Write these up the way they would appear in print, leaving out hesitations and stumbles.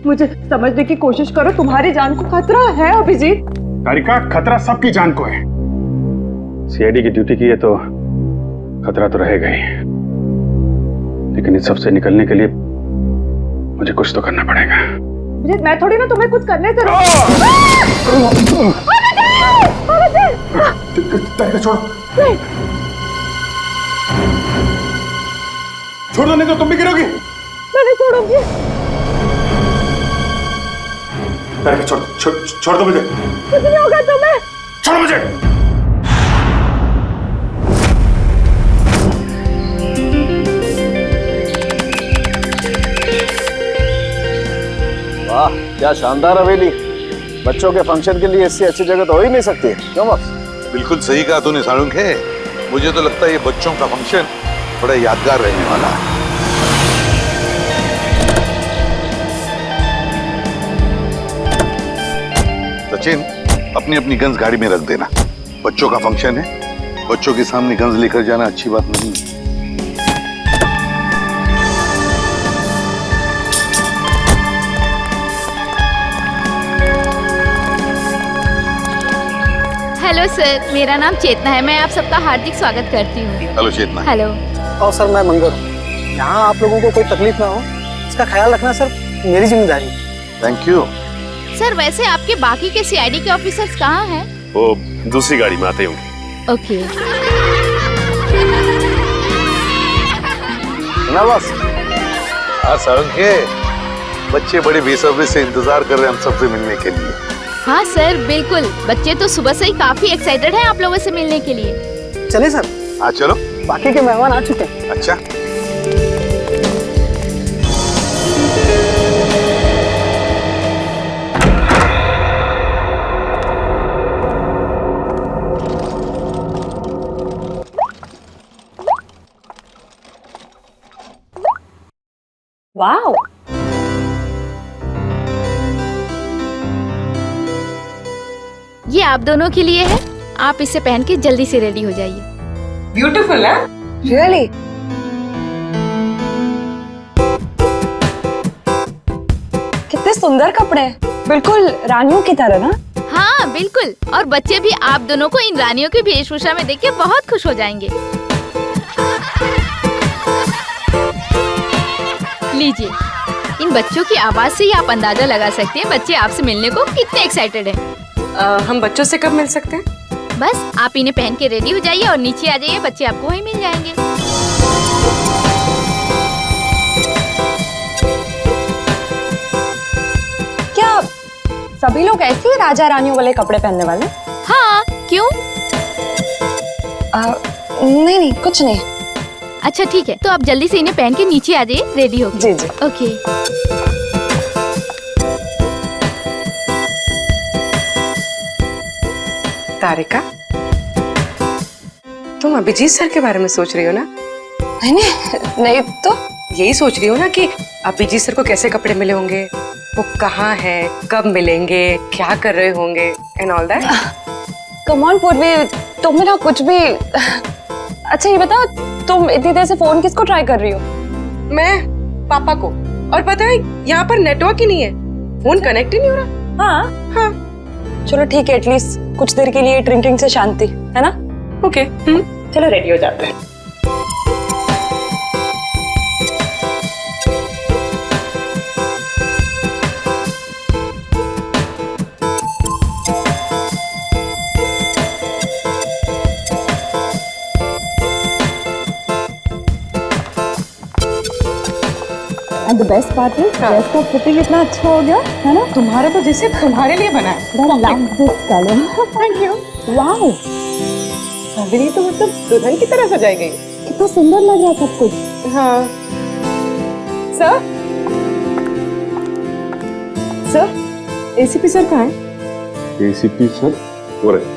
मुझे समझने की कोशिश करो, तुम्हारी जान को खतरा है अभिजीत। तारिका, खतरा सबकी जान को है। सीआईडी की ड्यूटी की है तो खतरा तो रहेगा ही, लेकिन इस सब से निकलने के लिए मुझे कुछ तो करना पड़ेगा। अभिजीत, मैं थोड़ी ना तुम्हें कुछ करने से तारिका छोड़ो, नहीं। छोड़ दो, नहीं तो तुम भी गिरोगी। मैं नहीं छोड़ूंगी। तारिका छोड़ दो मुझे। कुछ नहीं होगा तुम्हें। छोड़ो मुझे। वाह, क्या शानदार हवेली। बच्चों के फंक्शन के लिए इससे अच्छी जगह तो हो ही नहीं सकती है, क्यों बॉस? बिल्कुल सही कहा तूने सालुंख है। मुझे तो लगता है ये बच्चों का फंक्शन बड़ा यादगार रहने वाला है। सचिन, अपनी अपनी गन्स गाड़ी में रख देना। बच्चों का फंक्शन है, बच्चों के सामने गन्स लेकर जाना अच्छी बात नहीं है। हेलो सर, मेरा नाम चेतना है। मैं आप सबका हार्दिक स्वागत करती हूँ। हेलो चेतना। हेलो। और सर, मैं मंगर हूँ। यहाँ आप लोगों को कोई तकलीफ ना हो, इसका ख्याल रखना सर मेरी जिम्मेदारी है। Thank you. सर, वैसे आपके बाकी के सीआईडी के ऑफिसर्स कहाँ हैं? वो दूसरी गाड़ी में आते होंगे। ओके। ना बॉस? हाँ सालुंख है, बच्चे बड़े बेसब्री से इंतजार कर रहे हैं हम सबसे मिलने के लिए। हाँ सर, बिल्कुल। बच्चे तो सुबह से ही काफी एक्साइटेड हैं आप लोगों से मिलने के लिए। चलिए सर। हाँ चलो। बाकी के मेहमान आ चुके हैं। अच्छा। वाओ, ये आप दोनों के लिए है। आप इसे पहन के जल्दी से रेडी हो जाइए। ब्यूटीफुल है। रियली? कितने सुंदर कपड़े हैं, बिल्कुल रानियों की तरह ना। हाँ बिल्कुल, और बच्चे भी आप दोनों को इन रानियों की वेशभूषा में देख के बहुत खुश हो जाएंगे। लीजिए, इन बच्चों की आवाज से ही आप अंदाजा लगा सकते हैं बच्चे आपसे मिलने को कितने एक्साइटेड हैं। हम बच्चों से कब मिल सकते हैं? बस आप इन्हें पहन के रेडी हो जाइए और नीचे आ जाइए, बच्चे आपको वहीं मिल जाएंगे। क्या सभी लोग ऐसे ही राजा रानियों वाले कपड़े पहनने वाले? हाँ, क्यों? नहीं नहीं, कुछ नहीं। अच्छा ठीक है, तो आप जल्दी से इन्हें पहन के नीचे आ जाइए, रेडी हो। जी जी। ओके। तारिका, तुम अभिजीत सर के बारे में सोच रही हो ना? नहीं तो यही सोच रही हो ना कि अभिजीत सर को कैसे कपड़े मिले होंगे, वो कहाँ है, कब मिलेंगे, क्या कर रहे होंगे and all that. Come on पूर्वी, तुम ना कुछ भी। अच्छा ये बताओ, तुम इतनी देर से फोन किसको ट्राई कर रही हो? मैं पापा को। और पता है यहाँ पर नेटवर्क ही नहीं है, फोन कनेक्ट ही नहीं हो रहा। हाँ, चलो ठीक है, एटलीस्ट कुछ देर के लिए ड्रिंकिंग से शांति, है ना? ओके। चलो रेडी हो जाते हैं। And the best part is, dress का फिटिंग इतना अच्छा हो गया, है ना? तुम्हारा तो जैसे तुम्हारे लिए बना है। I love this color. Thank you. Wow, अभी तो मतलब दुल्हन की तरह सजाई गई। कितना सुंदर लग रहा है सब कुछ। हाँ। सर, एसीपी सर कहाँ है? एसीपी सर हो रहे।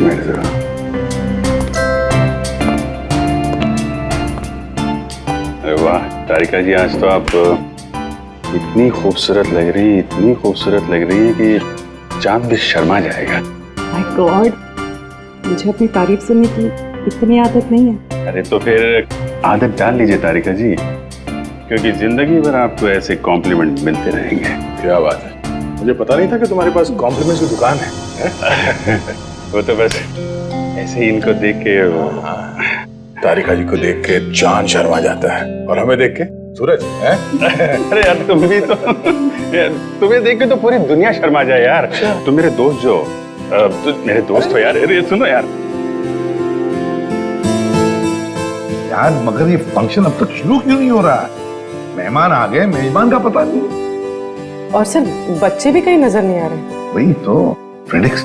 मिनट जरा। अरे वाह तारिका जी, आज तो आप इतनी खूबसूरत लग रही, इतनी खूबसूरत लग रही है कि चांद भी शर्मा जाएगा। माय गॉड, मुझे अपनी तारीफ सुनने की इतनी आदत नहीं है। अरे तो फिर आदत डाल लीजिए तारिका जी, क्योंकि जिंदगी भर आपको ऐसे कॉम्प्लीमेंट मिलते रहेंगे। क्या बात है, मुझे पता नहीं था कि तुम्हारे पास कॉम्प्लीमेंट्स की दुकान है। वो तो बस ऐसे ही इनको देख के तारिका जी को देख के चांद शर्मा जाता है और हमें देख के सूरज है। अरे यार तुम भी तो तुम्हें देख के तो पूरी दुनिया शर्मा जाए यार। तुम मेरे दोस्त मेरे दोस्त हो यार। अरे सुनो यार मगर ये फंक्शन अब तक शुरू क्यों नहीं हो रहा है? मेहमान आ गए, मेजबान का पता नहीं। और सर बच्चे भी कहीं नजर नहीं आ रहे। वही तो फ्रेडिक्स,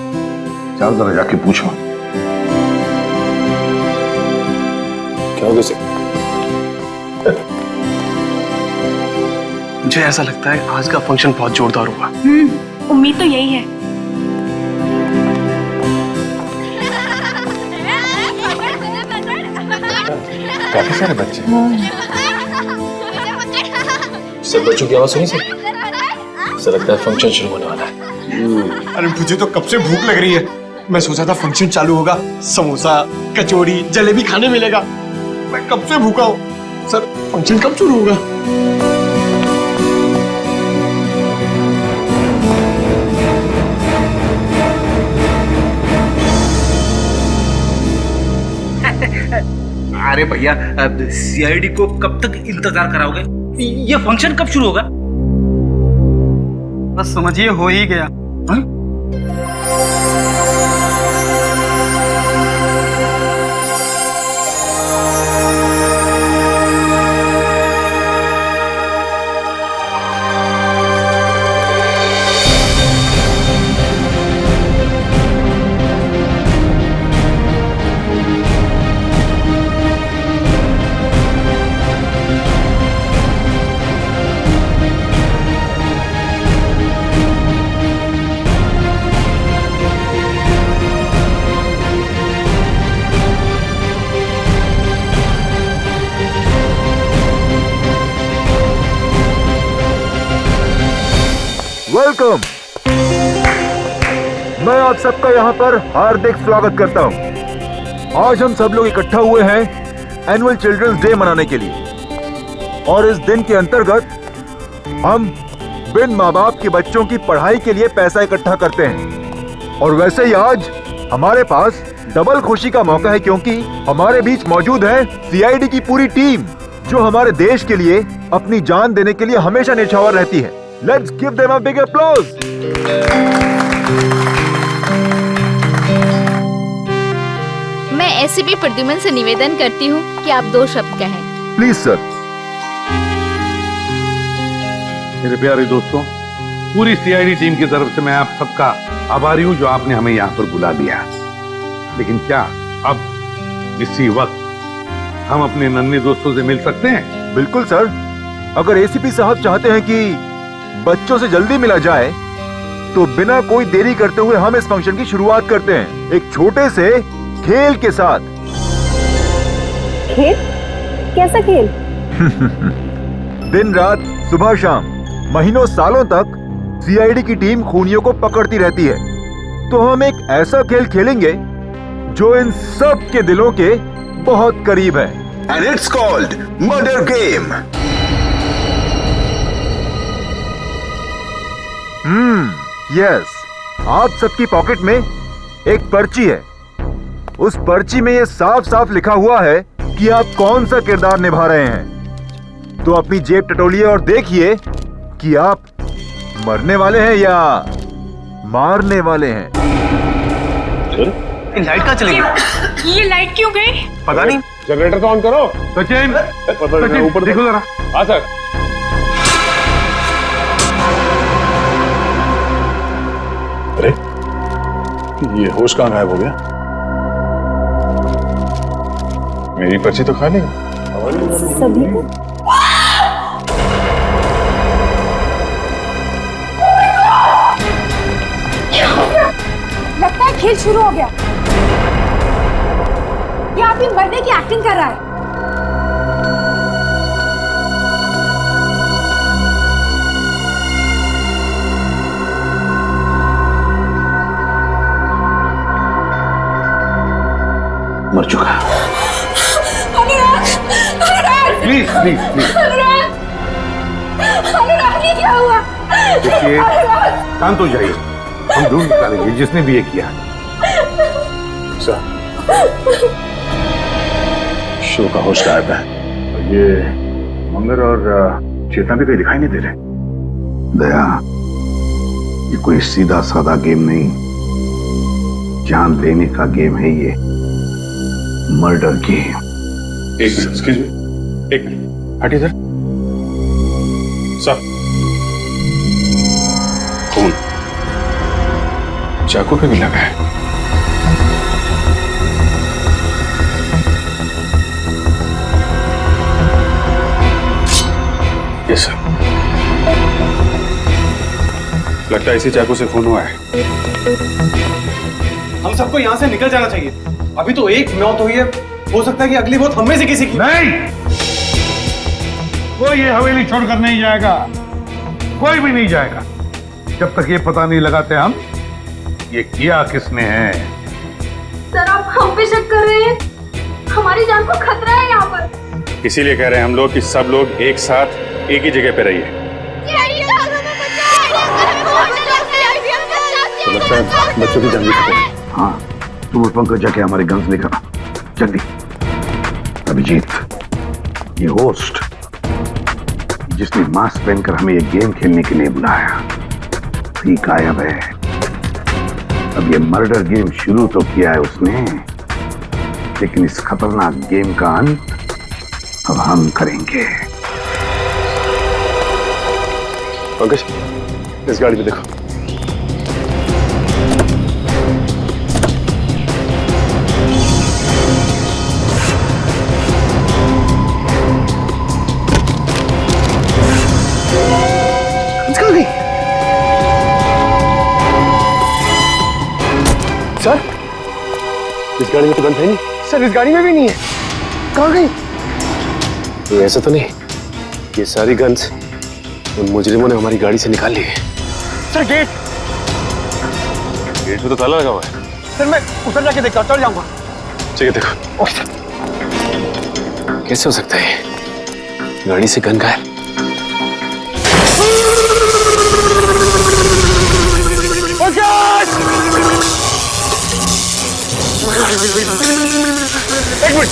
चल जरा जाके पूछो। क्या हो गया? मुझे ऐसा लगता है आज का फंक्शन बहुत जोरदार होगा। उम्मीद तो यही है। काफी सारे बच्चे। सब बच्चों की आवाज सुनी सर? ऐसा लगता है फंक्शन शुरू होने वाला है। अरे मुझे तो कब से भूख लग रही है। मैं सोचा था फंक्शन चालू होगा, समोसा कचौड़ी जलेबी खाने मिलेगा। मैं कब से भूखा हूँ। सर फंक्शन कब शुरू होगा? अरे भैया, सीआईडी को कब तक इंतजार कराओगे? ये फंक्शन कब शुरू होगा? बस समझिए हो ही गया। हाँ? वेलकम। मैं आप सबका यहाँ पर हार्दिक स्वागत करता हूँ। आज हम सब लोग इकट्ठा हुए हैं एनुअल चिल्ड्रंस डे मनाने के लिए, और इस दिन के अंतर्गत हम बिन माँ बाप के बच्चों की पढ़ाई के लिए पैसा इकट्ठा करते हैं। और वैसे ही आज हमारे पास डबल खुशी का मौका है, क्योंकि हमारे बीच मौजूद है सीआईडी की पूरी टीम, जो हमारे देश के लिए अपनी जान देने के लिए हमेशा न्यौछावर रहती है। Let's give them a big applause. मैं एसीपी प्रद्युमन से निवेदन करती हूँ कि आप 2 शब्द कहें। Please sir. मेरे प्यारे दोस्तों, पूरी सीआईडी टीम की तरफ से मैं आप सबका आभारी हूँ जो आपने हमें यहाँ पर बुला लिया। लेकिन क्या अब इसी वक्त हम अपने नन्हे दोस्तों से मिल सकते हैं? बिल्कुल सर। अगर एसीपी साहब चाहते हैं कि बच्चों से जल्दी मिला जाए, तो बिना कोई देरी करते हुए हम इस फंक्शन की शुरुआत करते हैं एक छोटे से खेल के साथ। खेल? कैसा खेल? दिन रात सुबह शाम महीनों सालों तक सीआईडी की टीम खूनियों को पकड़ती रहती है। तो हम एक ऐसा खेल खेलेंगे जो इन सब के दिलों के बहुत करीब है। And it's called Murder Game. Yes. आप सबकी पॉकेट में एक पर्ची है। उस पर्ची में ये साफ साफ लिखा हुआ है कि आप कौन सा किरदार निभा रहे हैं। तो अपनी जेब टटोलिए और देखिए कि आप मरने वाले हैं या मारने वाले हैं। लाइट कहाँ चली गई? ये लाइट क्यों गई? पता नहीं। जनरेटर तो ऑन करो। सचिन, ऊपर देखो जरा। हाँ सर। अरे ये होश कहाँ गायब हो गया? मेरी पर्ची तो खाली है। सभी को लगता है खेल शुरू हो गया। अपनी मरने की एक्टिंग कर रहा है। मर चुका। प्लीज प्लीज प्लीज अनुराग ये क्या हुआ? देखिए, शांत हो जाइए, हम ढूंढ निकालेंगे जिसने भी ये किया। सर, शिव का होश गायब है। ये मंगर और चेतना भी कहीं दिखाई नहीं दे रहे। दया, ये कोई सीधा साधा गेम नहीं, जान लेने का गेम है ये, मर्डर गेम। एक्सक्यूज मी, एक मिनट हटिए सर। सर, खून चाकू पे भी लगा है। यस सर, लगता है इसी चाकू से खून हुआ है। हम सबको यहाँ से निकल जाना चाहिए। अभी तो एक मौत हुई है, हो सकता है कि अगली मौत हम में से किसी की। नहीं, कोई ये हवेली छोड़कर नहीं जाएगा, कोई भी नहीं जाएगा जब तक ये पता नहीं लगाते हम ये किया किसने है। सर आप हम पे शक कर रहे हैं? हमारी जान को खतरा है यहाँ पर। इसीलिए कह रहे हैं हम लोग कि सब लोग एक साथ एक ही जगह पे रहिए। तो लगता है बच्चों की जान भी खतरा है। हाँ, तुम उस पंकज जाके हमारे गन्स लेकर आ, जल्दी। अभिजीत, ये होस्ट जिसने मास्क पहनकर हमें ये गेम खेलने के लिए बुलाया, भी गायब है। अब ये मर्डर गेम शुरू तो किया है उसने, लेकिन इस खतरनाक गेम का अंत अब हम करेंगे। पंकज, इस गाड़ी में देखो। सर, इस गाड़ी में तो गन है नहीं। सर इस गाड़ी में भी नहीं है, कहाँ गई? तो ऐसा तो नहीं ये सारी गन्स उन मुजरिमों ने हमारी गाड़ी से निकाल ली है। सर गेट पे तो ताला लगा हुआ है। सर मैं उधर जाके देखता हूँ, चल जाऊंगा। ठीक है, देखो। Okay sir. कैसे हो सकता है गाड़ी से गन गायब? एक मिनट।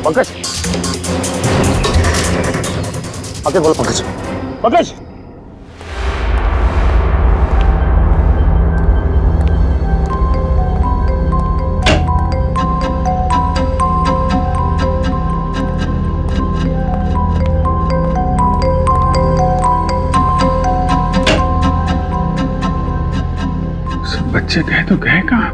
पंकज, आगे बोलो। पंकज, पंकज। बच्चे गए तो गए कहाँ?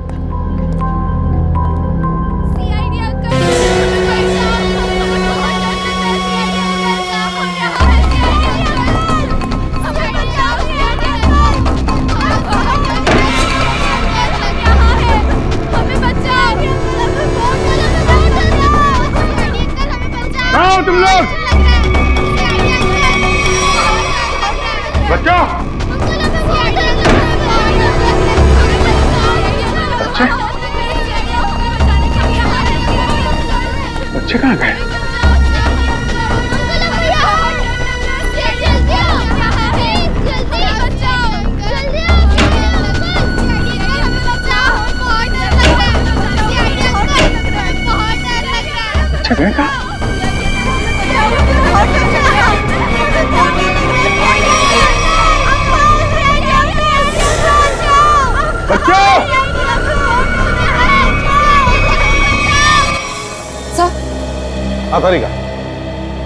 तुम लोग बच्चों, बच्चे कहाँ गए? बच्चे गए कहाँ?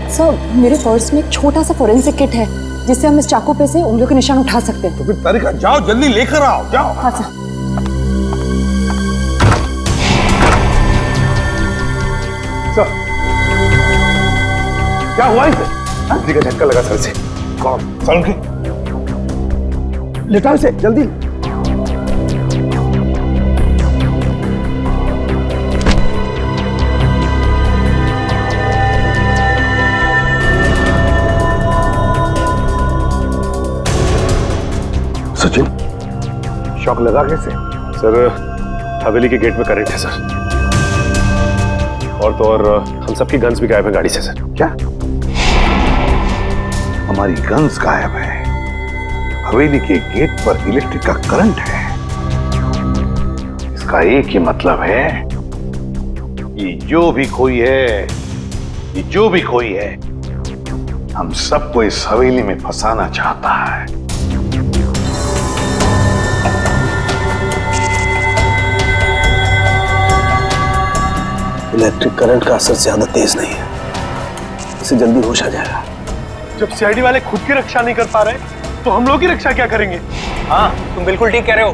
सर, मेरे पर्स में एक छोटा सा फोरेंसिक किट है जिससे हम इस चाकू पे से उंगलियों के निशान उठा सकते हैं। तो फिर तारिका जाओ, जल्दी लेकर आओ, जाओ। हाँ सर। सर, क्या हुआ इसे? बिजली का झटका लगा सर से। सालुंखे लेटा इसे जल्दी। सचिन, शॉक लगा कैसे? सर हवेली के गेट में करंट है सर, और तो और हम सबकी गन्स भी गायब है गाड़ी से सर। क्या? हमारी गन्स गायब है, हवेली के गेट पर इलेक्ट्रिक का करंट है। इसका एक ही मतलब है, ये जो भी कोई है, हम सबको इस हवेली में फंसाना चाहता है। इलेक्ट्रिक करंट का असर ज्यादा तेज नहीं है, इसे जल्दी होश आ जाएगा। जब सीआईडी वाले खुद की रक्षा नहीं कर पा रहे तो हम लोग की रक्षा क्या करेंगे? हाँ, तुम बिल्कुल ठीक कह रहे हो।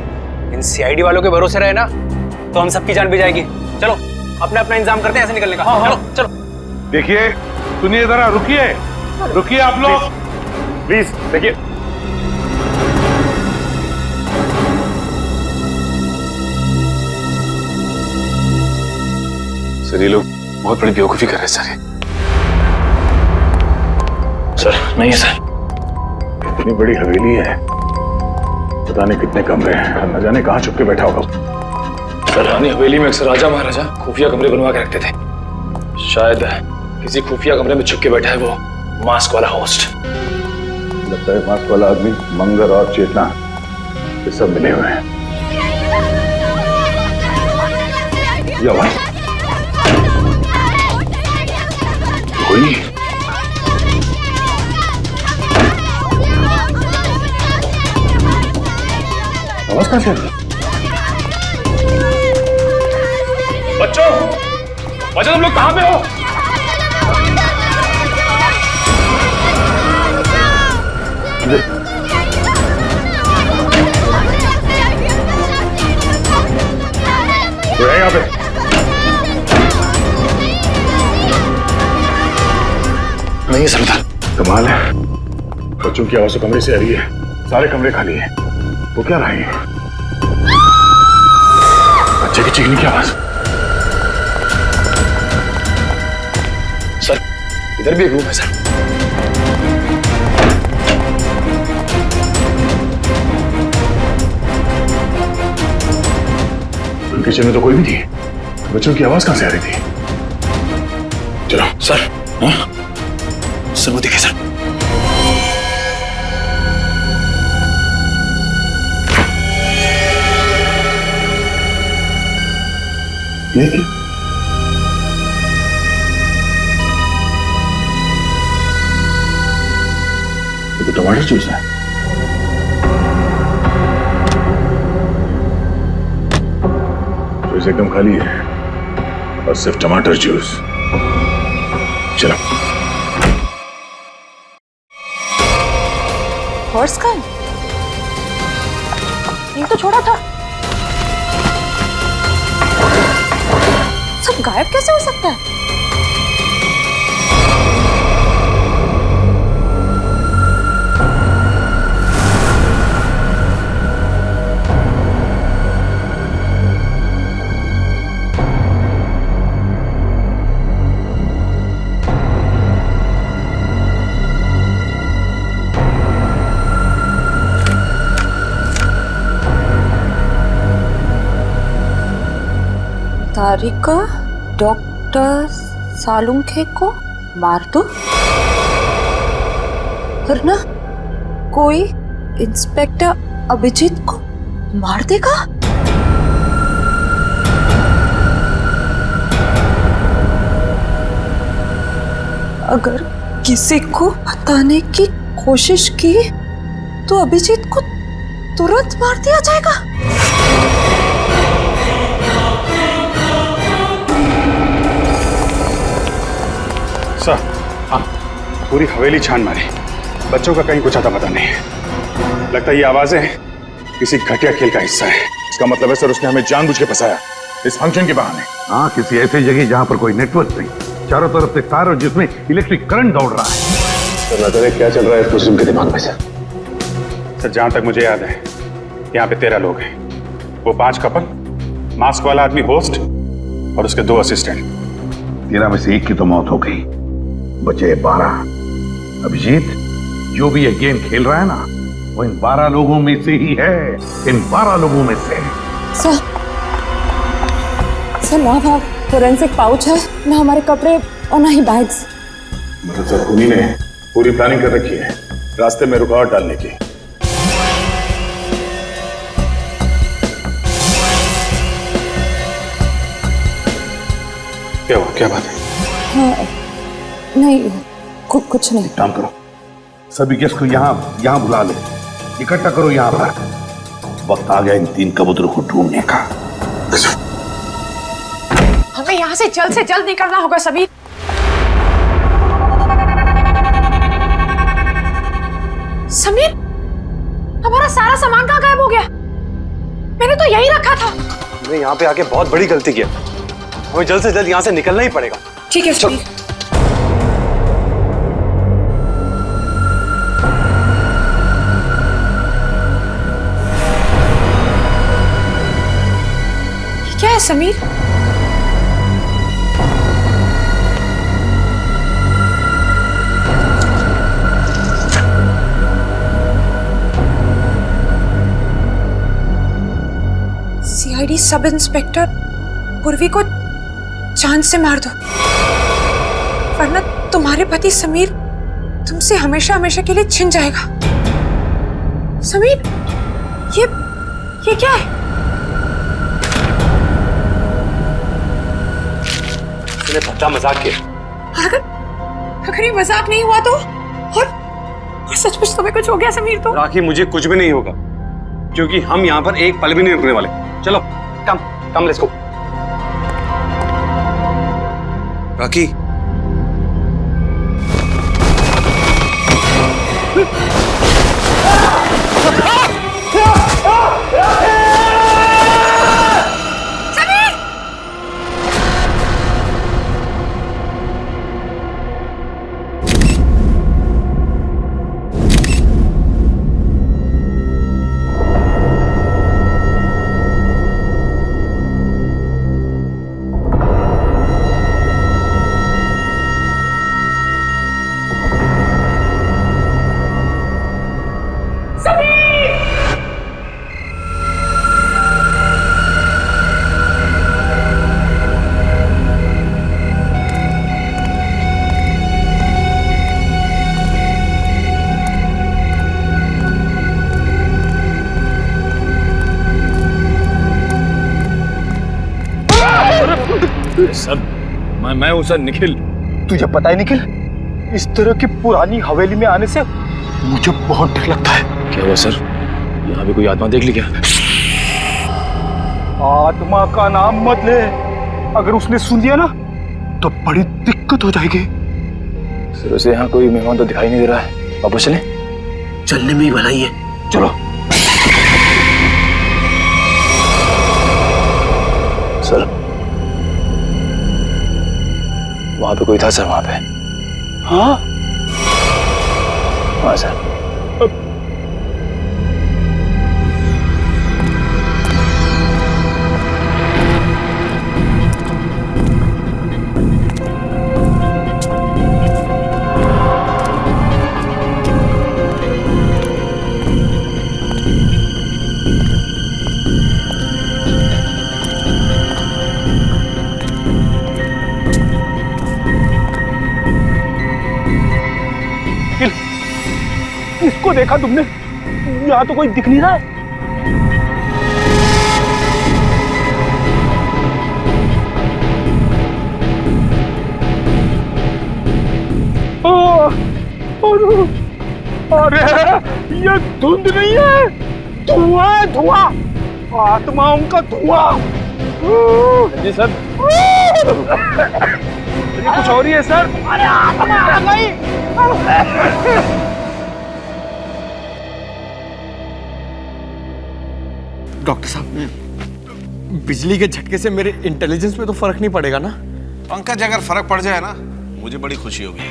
इन सीआईडी वालों के भरोसे रहे ना तो हम सबकी जान भी जाएगी। चलो अपना अपना इंतजाम करते हैं ऐसे निकलने का। चलो चलो। देखिए, सुनिए जरा, रुकिए आप लोग, प्लीज देखिए। सर ये लोग बहुत बड़ी बेवकूफी कर रहे हैं सर। सर नहीं है सर। इतनी बड़ी हवेली है, पता नहीं कितने कमरे हैं, न जाने कहां छुप के बैठा होगा। सर रानी हवेली में अक्सर राजा महाराजा खुफिया कमरे बनवा के रखते थे। शायद किसी खुफिया कमरे में छुप के बैठा है वो मास्क वाला होस्ट। लगता है मास्क वाला आदमी मंगर और चेतना ये सब मिले हुए हैं। या भाई कोई आवाज कहां से आ रही है? बच्चों तुम लोग कहां पे हो? वो है यहाँ पे। नहीं है सर उधर। कमाल है, बच्चों की आवाज कमरे से आ रही है, सारे कमरे खाली हैं। वो क्या रहा है? बच्चे की चीखने की आवाज। सर इधर भी एक रूम है सर। किचन में तो कोई भी नहीं, बच्चों की आवाज कहां से आ रही थी? चलो सर। हाँ? सर वो देखे सर। ये क्या? ये तो टमाटर जूस है। फ्रिज एकदम खाली है और सिर्फ टमाटर जूस। चलो। पर्स का ये तो छोड़ा था, सब गायब कैसे हो सकता है? तारिका डॉक्टर सालुंखे को मार दो, वरना कोई इंस्पेक्टर अभिजीत को मार देगा। अगर किसी को बताने की कोशिश की तो अभिजीत को तुरंत मार दिया जाएगा। सर पूरी हवेली छान मारी, बच्चों का कहीं कुछ आता पता नहीं। लगता है ये आवाजें किसी घटिया खेल का हिस्सा है। इसका मतलब है सर उसने हमें जानबूझ के फंसाया इस फंक्शन के बहाने। हाँ, किसी ऐसी जगह जहां पर कोई नेटवर्क नहीं, चारों तरफ से तार और जिसमें इलेक्ट्रिक करंट दौड़ रहा है। तो न जाने क्या चल रहा है कुसुम के दिमाग में सर, जहां तक मुझे याद है यहाँ पे 13 लोग हैं। वो 5 कपल, मास्क वाला आदमी होस्ट और उसके 2 असिस्टेंट। 13 में से 1 की तो मौत हो गई, बचे 12। अभिजीत, जो भी ये गेम खेल रहा है ना, वो इन 12 लोगों में से ही है, इन 12 लोगों में से। सर ना वहाँ फोरेंसिक पाउच है, ना हमारे कपड़े और ना ही बैग्स। मतलब सर उन्हीं ने पूरी प्लानिंग कर रखी है रास्ते में रुकावट डालने की। क्या हुआ, क्या बात है? हाँ, नहीं कुछ नहीं। काम करो, सभी गेस्ट को यहाँ बुला ले, इकट्ठा करो यहाँ पर। वक्त आ गया इन 3 कबूतरों को ढूंढने का। हमें यहाँ से जल्द निकलना होगा समीर। समीर, हमारा सारा सामान कहाँ गायब हो गया? मैंने तो यही रखा था। हमने यहाँ पे आके बहुत बड़ी गलती की, हमें जल्द से जल्द यहाँ से निकलना ही पड़ेगा। ठीक है समीर। क्या है समीर? सीआईडी सब इंस्पेक्टर पूर्वी को जान से मार दो, वरना तुम्हारे पति समीर तुमसे हमेशा हमेशा के लिए छिन जाएगा। समीर, ये क्या है? तूने भद्दा मजाक किया। अगर ये मजाक नहीं हुआ तो और सचमुच तुम्हें कुछ हो गया समीर तो? राखी, मुझे कुछ भी नहीं होगा, क्योंकि हम यहाँ पर एक पल भी नहीं रुकने वाले। चलो come let's go. Rakhi, sir, मैं हूं सर, निखिल। तुझे पता है निखिल, इस तरह की पुरानी हवेली में आने से मुझे बहुत डर लगता है। क्या हुआ सर? यहाँ भी कोई आत्मा देख ली क्या? आत्मा का नाम मत ले, अगर उसने सुन लिया ना तो बड़ी दिक्कत हो जाएगी। सर उसे यहाँ कोई मेहमान तो दिखाई नहीं दे रहा है, वापस चलें? चलने में ही भलाई है, चलो। सर वहां पे कोई था सर, वहां पे। हाँ हाँ सर। इसको देखा तुमने? यहाँ तो कोई दिख नहीं रहा है। अरे ये धुंध नहीं है, धुआं है, धुआं, आत्माओं का धुआं। जी सर। ये कुछ और ही है सर। अरे आत्मा आ गई। डॉक्टर साहब, बिजली के झटके से मेरे इंटेलिजेंस में तो फर्क नहीं पड़ेगा ना? पंकज, अगर फर्क पड़ जाए ना मुझे बड़ी खुशी होगी।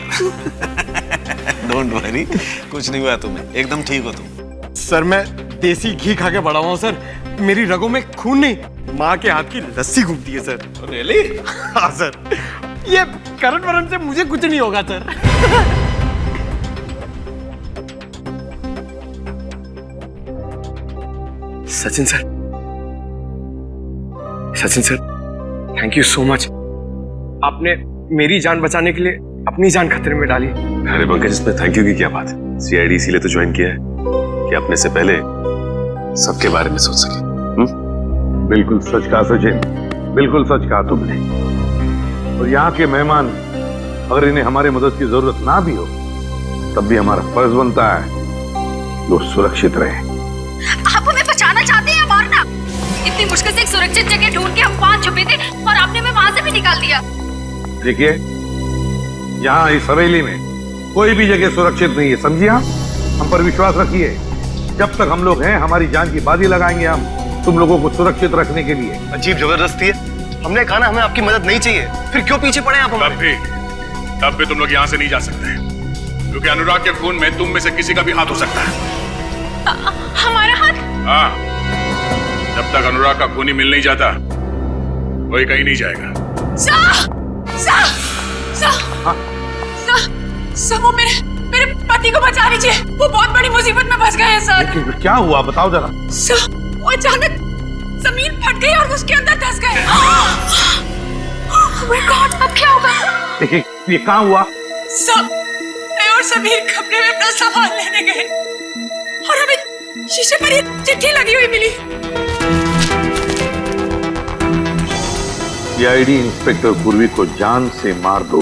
डोंट वरी, कुछ नहीं हुआ तुम्हें, एकदम ठीक हो तुम। सर मैं देसी घी खा के बड़ा हुआ हूँ सर, मेरी रगों में खून नहीं, माँ के हाथ की लस्सी घूमती है सर। रियली? हाँ सर, ये करण वरण से मुझे कुछ नहीं होगा sir. Sachin sir, Sachin sir, thank you so much. आपने मेरी जान बचाने के लिए अपनी जान खतरे में डाली। अरे पंकज, इसमें थैंक यू की क्या बात है? सीआईडी इसीलिए तो ज्वाइन किया है कि अपने से पहले सबके बारे में सोच सके। बिल्कुल सच कहा सचिन, बिल्कुल सच कहा तुमने। और यहाँ के मेहमान अगर इन्हें हमारी मदद की जरूरत ना भी हो तब भी हमारा फर्ज बनता है वो सुरक्षित रहे। आप हमें बचाना चाहते हैं या मारना? इतनी मुश्किल से एक सुरक्षित जगह ढूंढ के हम वहां छुपे थे और आपने हमें वहां से भी निकाल दिया। देखिए, यहाँ इस हवेली में कोई भी जगह सुरक्षित नहीं है, समझिए? हम पर विश्वास रखिए। जब तक हम लोग हैं हमारी जान की बाजी लगाएंगे हम तुम लोगों को सुरक्षित रखने के लिए। अजीब जबरदस्ती है, हमने कहा ना हमें आपकी मदद नहीं चाहिए, फिर क्यों पीछे पड़े आप हमारे? तब भी तुम लोग यहाँ से नहीं जा सकते, क्योंकि अनुराग के खून में तुम में से किसी का भी हाथ हो सकता है। हमारा हाथ? हाँ, जब तक अनुराग का खून ही मिल नहीं जाता कोई कहीं नहीं जाएगा। सर वो मेरे पति को बचा लीजिए, वो बहुत बड़ी मुसीबत में फंस गए हैं सर। क्या हुआ बताओ जरा। सर वो अचानक जमीन फट गई और उसके अंदर धंस गए। Oh my God, अब क्या होगा? देखिए ये कहाँ हुआ? सर मैं और समीर कमरे में अपना सामान लेने गए और हमें शीशे पर ये चिट्ठी लगी हुई मिली। सीआईडी इंस्पेक्टर पूर्वी को जान से मार दो,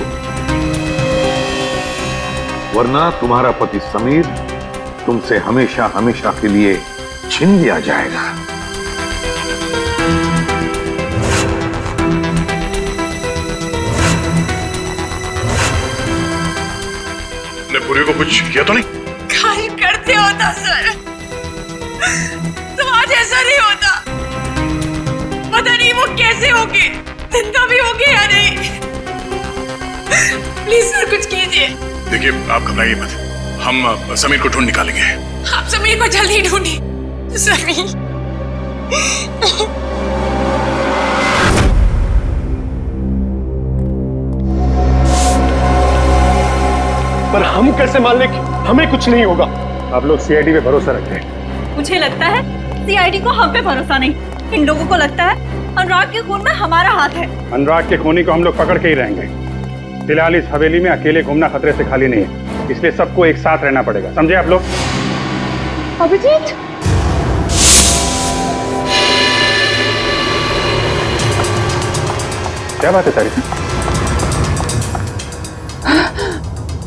वरना तुम्हारा पति समीर तुमसे हमेशा हमेशा के लिए छीन लिया जाएगा। तुमने पूर्वी को कुछ किया तो नहीं? कल करते होता सर, तो आज ऐसा नहीं होता। पता नहीं वो कैसे होगी, जिंदा भी होगी या नहीं। प्लीज सर कुछ कीजिए। देखिए आप घबराइए मत, हम समीर को ढूंढ निकालेंगे। आप समीर को जल्दी ढूंढिए। समीर पर हम कैसे मान लें कि हमें कुछ नहीं होगा? आप लोग सीआईडी पे भरोसा रखते हैं। मुझे लगता है सीआईडी को हम पे भरोसा नहीं, इन लोगों को लगता है अनुराग के खून में हमारा हाथ है। अनुराग के खूनी को हम लोग पकड़ के ही रहेंगे। फिलहाल इस हवेली में अकेले घूमना खतरे से खाली नहीं है, इसलिए सबको एक साथ रहना पड़ेगा, समझे आप लोग? अभिजीत, क्या बात है तारिका?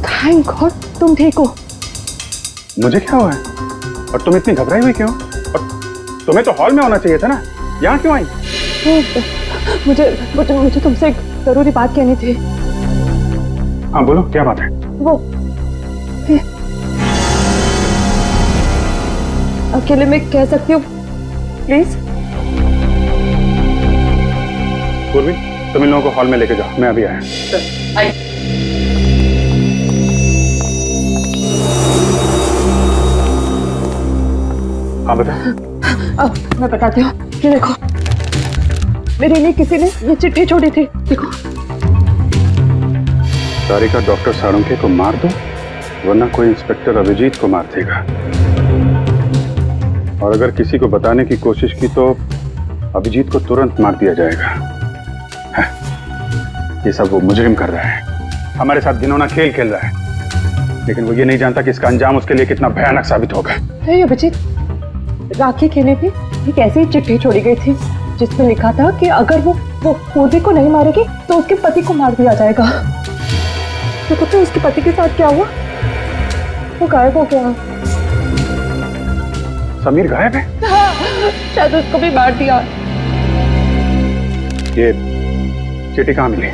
थैंक गॉड तुम ठीक हो। मुझे क्या हुआ है? और तुम इतनी घबराई हुई क्यों? और तुम्हें तो हॉल में होना चाहिए था ना, यहाँ क्यों आई? मुझे तुमसे एक जरूरी बात कहनी थी। हाँ बोलो, क्या बात है? वो अकेले में कह सकती हूँ प्लीज? पूर्वी तुम इन लोगों को हॉल में लेके जाओ, मैं अभी आया। हाँ बता। अब मैं बताती हूँ, ये देखो मेरे लिए किसी ने ये चिट्ठी छोड़ी थी, देखो। तारिका डॉक्टर साळुंखे को मार दो, वरना कोई इंस्पेक्टर अभिजीत को मार देगा, और अगर किसी को बताने की कोशिश की तो अभिजीत को तुरंत मार दिया जाएगा। ये सब वो मुजरिम कर रहा है, हमारे साथ घिनौना खेल खेल रहा है, लेकिन वो ये नहीं जानता कि इसका अंजाम उसके लिए कितना भयानक साबित होगा। अभिजीत, राखी के लिए भी एक ऐसी चिट्ठी छोड़ी गई थी जिसमें लिखा था कि अगर वो पूर्वी को नहीं मारेगी तो उसके पति को मार दिया जाएगा। तो पता है उसके पति के साथ क्या हुआ? वो गायब हो गया। समीर गायब है? हाँ, शायद उसको भी मार दिया। ये चिट्ठी कहाँ मिली?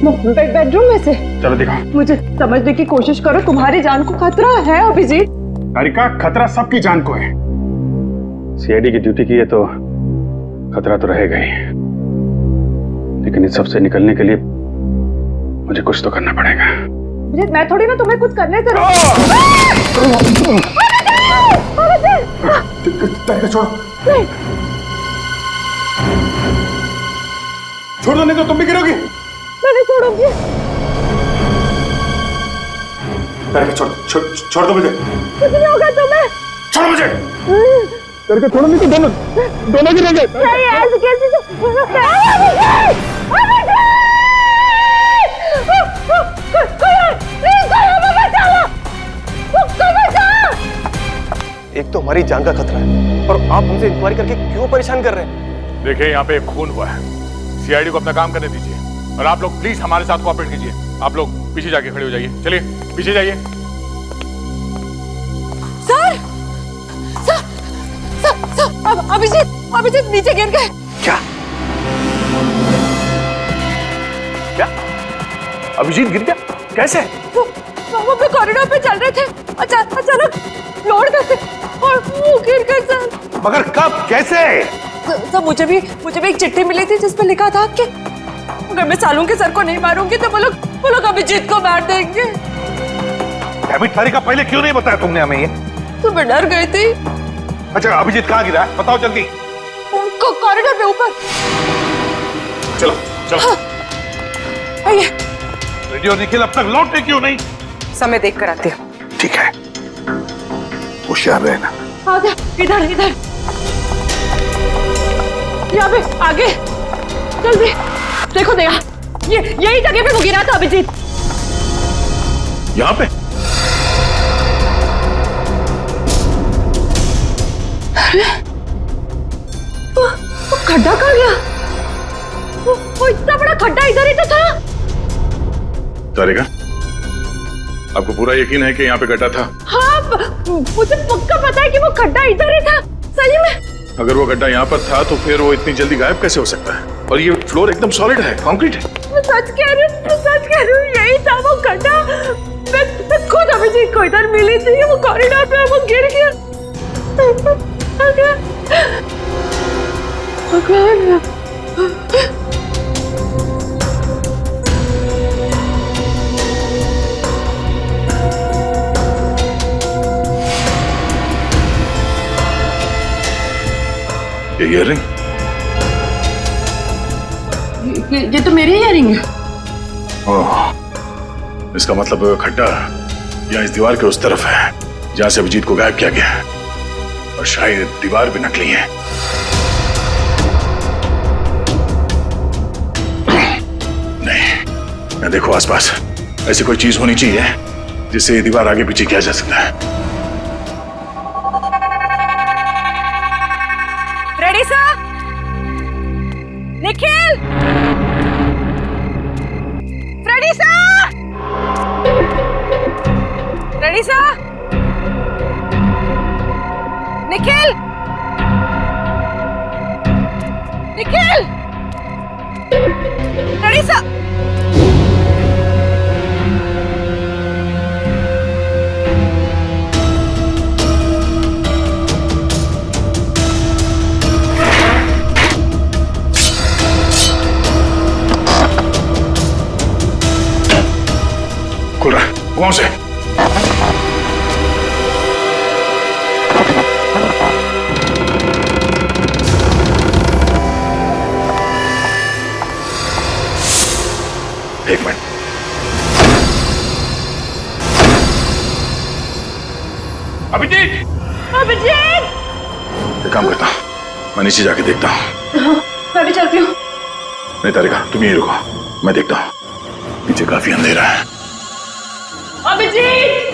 बेडरूम में से। चलो दिखाओ। मुझे समझने की कोशिश करो, तुम्हारी जान को खतरा है अभिजीत। तारिका, खतरा सबकी जान को है। सीआईडी की ड्यूटी की है तो खतरा तो रहेगा ही, लेकिन इस सबसे निकलने के लिए मुझे कुछ तो करना पड़ेगा। अभिजीत मैं थोड़ी ना तुम्हें कुछ करने से छोड़ो छोड़ दो, नहीं तो तुम भी गिरोगी। मैं नहीं छोड़ूंगी। छोड़ दो मुझे। कुछ नहीं होगा तुम्हें। छोड़ो मुझे। करके छोड़ो, नहीं तो दोनों गिरेंगे। नहीं ऐसे कैसे एक तो हमारी जान का खतरा है और आप हमसे इंक्वायरी करके क्यों परेशान कर रहे हैं? देखिए यहाँ पे एक खून हुआ है, सीआईडी को अपना काम करने दीजिए और आप लोग प्लीज हमारे साथ कोऑपरेट कीजिए। आप लोग पीछे जाके खड़े हो जाइए, चलिए पीछे जाइए। Sir sir sir sir Abhijeet नीचे गिर गए। क्या क्या अभिजीत गिर गया? कैसे? वो अपने कॉरिडोर पे चल रहे थे, अचानक फ्लोर से और वो गिर गए सर। मगर कब, कैसे? सर मुझे भी एक चिट्ठी मिली थी जिसपे लिखा था कि अगर मैं सालू के सर को नहीं मारूंगी तो वो लोग अभिजीत को मार देंगे। तारीका पहले क्यों नहीं बताया तुमने हमें ये? तो मैं डर गई थी। अच्छा अभिजीत कहाँ गिरा है, बताओ जल्दी। कॉरिडोर पे ऊपर। चलो चलो। आइए। रेडियो निखिल अब तक लौटे क्यों नहीं? समय देख कर आती हूँ। ठीक है, होशियार रहना। आगे इधर यहाँ पे आगे जल्दी देखो दया, यही जगह पे वो गिरा था अभिजीत। यहाँ पे? वो खड्डा कहाँ गया? वो इतना बड़ा खड्डा इधर ही तो था। तारिका, आपको पूरा यकीन है कि यहाँ पे गड्ढा था? हाँ, मुझे पक्का पता है कि वो खड्डा इधर ही था, सही में। अगर वो गड्ढा यहाँ पर था तो फिर वो इतनी जल्दी गायब कैसे हो सकता है? और ये फ्लोर एकदम सॉलिड है, कंक्रीट है। मैं सच कह रही हूँ, यही था वो गड्ढा। मैं खुद अभिजीत को इधर मिली थी, वो कॉरिडोर पे वो गिर गया। भगवान। ये ईयररिंग? ये तो मेरी ईयररिंग है। ओह, इसका मतलब खड्डा यहाँ इस दीवार के उस तरफ है जहाँ से अभिजीत को गायब किया गया है, और शायद दीवार भी नकली है। नहीं, देखो आसपास ऐसी कोई चीज होनी चाहिए जिससे ये दीवार आगे पीछे किया जा सकता है। Ready sir? Nikhil, ready sir? Ready sir? Nikhil, Nikhil, ready sir? खुल रहा है, कौन से? एक मिनट। अभिजीत! अभिजीत! एक काम करता हूं, मैं नीचे जाके देखता हूँ। मैं भी चलती हूँ। नहीं तारिका, तुम यहीं रुको, मैं देखता हूँ। पीछे काफी अंधेरा है। अभिजीत!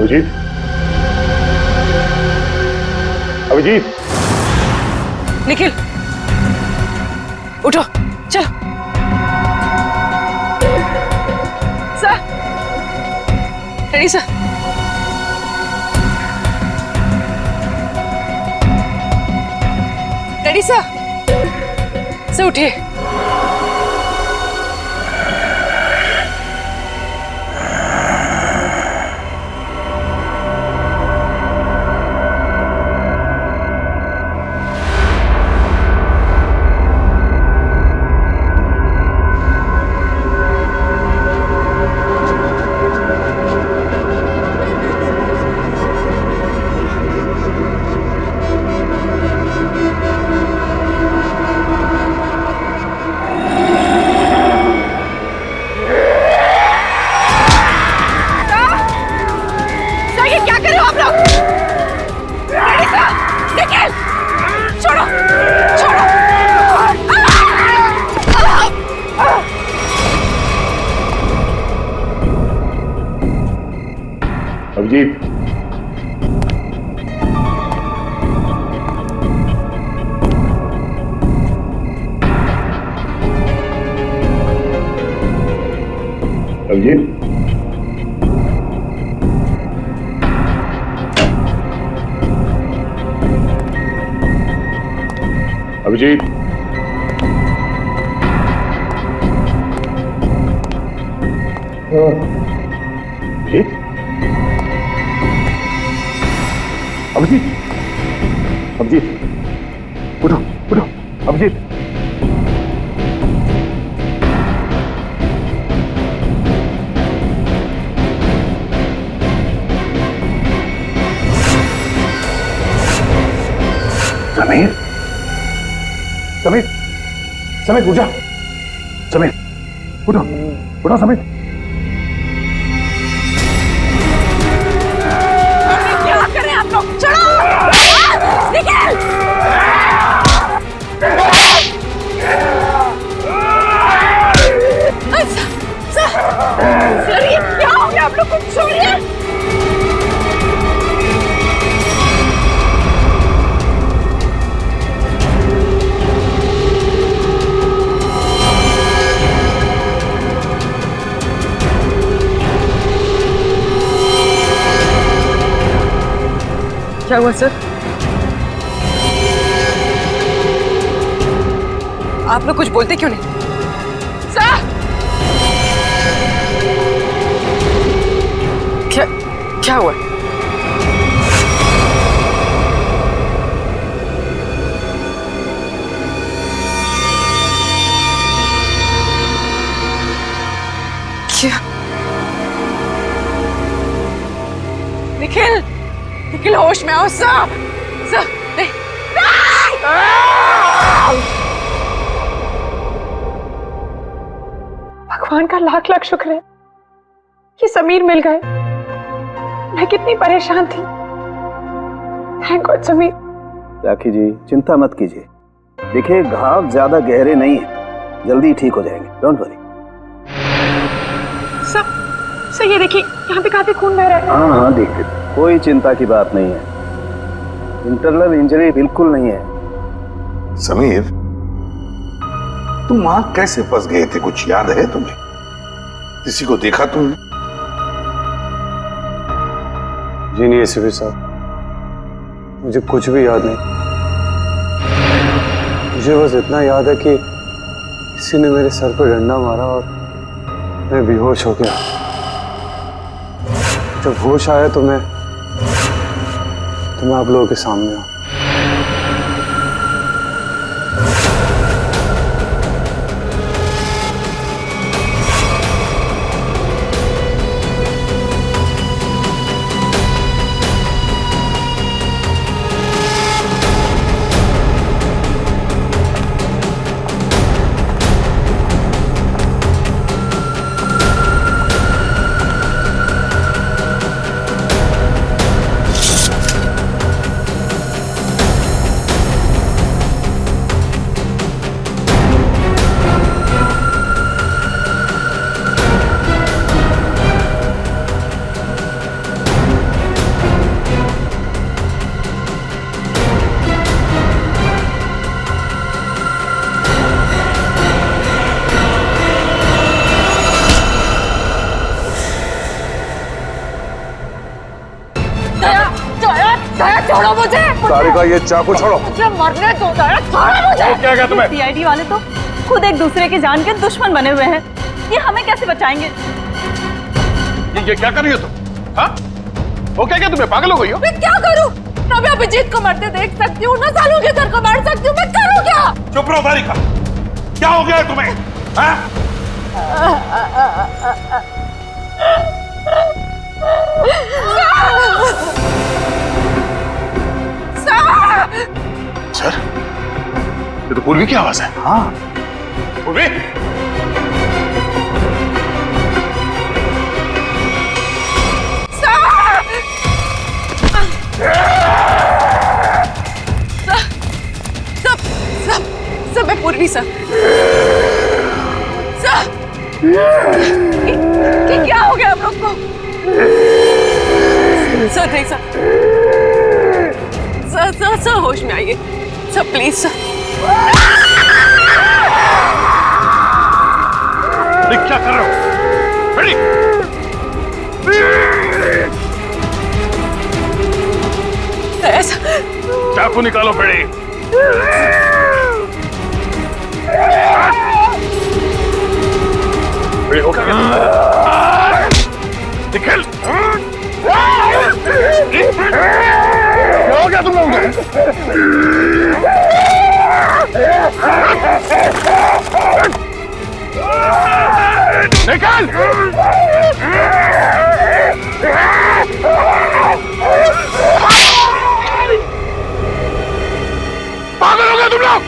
अभिजीत, अभिजीत, निखिल, उठो, चलो। Ready sir? Ready sir? Sir उठिए। अभिजीत, अभिजीत, अभिजीत, अभिजीत, अभिजीत, अभिजीत, उठो उठो, अभिजीत। समीर, समीर, समीर उठ जा, समीर उठो उठो समीर। क्या कर रहे हैं आप लोग? चढ़ो! निकल! सर ये क्या हो गया आप लोग को? छोड़िए! क्या हुआ सर? आप लोग कुछ बोलते क्यों नहीं? सर! क्या हुआ? क्या? निखिल! निखिल होश में आओ सर! सर नहीं! भगवान का लाख लाख शुक्र है कि समीर मिल गए। मैं कितनी परेशान थी। Thank God Sameer. राखी जी चिंता मत कीजिए, देखिए घाव ज्यादा गहरे नहीं है, जल्दी ठीक हो जाएंगे, डोंट वरी। सर ये देखिए यहाँ पे काफी खून बह रहा है। हाँ हाँ देख लेते, कोई चिंता की बात नहीं है, इंटरनल इंजरी बिल्कुल नहीं है। समीर, तुम वहां कैसे फंस गए थे, कुछ याद है तुम्हें? किसी को देखा तुमने? जी नहीं एसीपी साहब, मुझे कुछ भी याद नहीं। मुझे बस इतना याद है कि किसी ने मेरे सर पर डंडा मारा और मैं बेहोश हो गया। जब होश आया तो मैं आप लोगों के सामने हूं। दया छोड़ो मुझे। सारिका ये चाकू छोड़ो। मुझे मरने दो, दया छोड़ो मुझे। क्या कहा तुम्हें? सीआईडी वाले तो खुद एक दूसरे की जान के दुश्मन बने हुए हैं, ये हमें कैसे बचाएंगे? ये क्या कर रही हो तुम? हाँ? वो क्या तुम्हें पागल हो गई हो? मैं क्या करूं? ना मैं अभिजीत को मरते देख सकती हूँ, ना सालू के सर को मार सकती हूँ, मैं करूँ क्या? चुप रहो सारिका, क्या हो गया है तुम्हें? हाँ? सर, ये तो पूर्वी की आवाज है। हाँ पूर्वी, सब है पूर्वी सर। क्या हो गया आप लोग को? सर नहीं सर होश में आइए सर, प्लीज सर। क्या कर रहे हो? रेडी? चाकू निकालो बेड़ी। हो गया? निकल। क्या हो गया तुम लोगों को? निकल। पागल हो गए तुम लोग?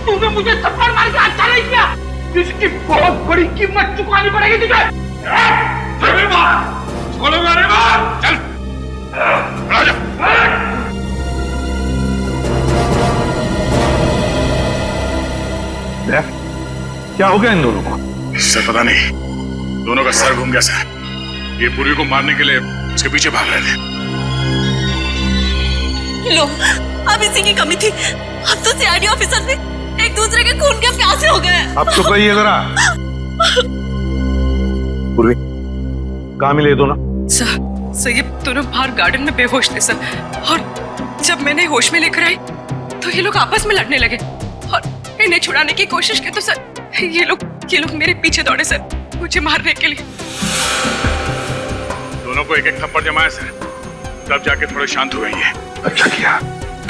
तूने मुझे थप्पड़ मार के अच्छा नहीं किया, इसकी बहुत बड़ी कीमत चुकानी पड़ेगी तुझे। चलो मेरे बाप, चल राजा। क्या हो गया इन दोनों को? सर पता नहीं, दोनों का सर घूम गया सर। ये पूर्वी को मारने के लिए उसके पीछे भाग रहे थे। लो, अब इसी की कमी थी। अब तो सीआईडी ऑफिसर से एक दूसरे के खून के प्यासे हो गए। अब तो कहिए जरा। पूर्वी, कहाँ मिले ये दोनों? सर ये दोनों बाहर गार्डन में बेहोश थे सर, और जब मैंने होश में लेकर आई तो ये लोग आपस में लड़ने लगे और इन्हें छुड़ाने की कोशिश की तो सर ये लोग मेरे पीछे दौड़े सर, मुझे मारने के लिए। दोनों को एक एक थप्पड़ जमाया सर, तब जाके थोड़े शांत हो गई है। अच्छा किया,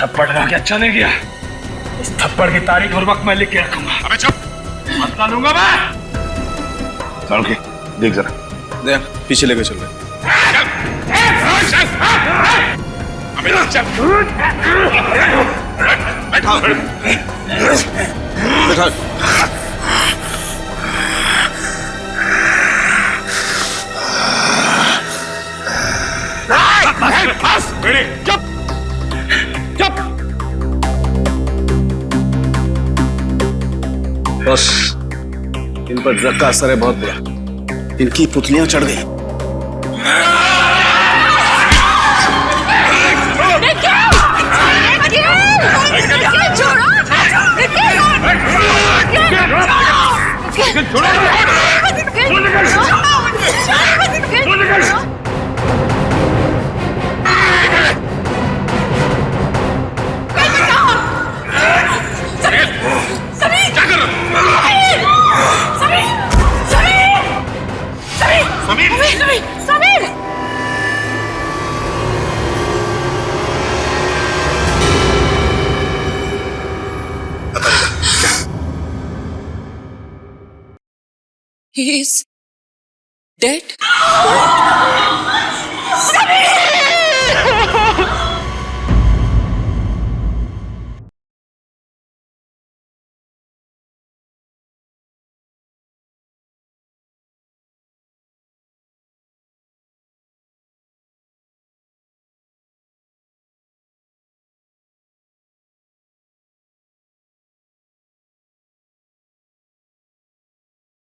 थप्पड़ लगा के अच्छा नहीं किया। इस थप्पड़ की तारीख और वक्त मैं लिख के रखूंगा। अबे चुप, मत डालूंगा मैं। सारुके, देख जरा। देख, पीछे लेके चल रहे। बैठा बैठा। चुप चुप। बस इन पर ड्रग का असर है बहुत बुरा, इनकी पुतलियां चढ़ गई। He is dead.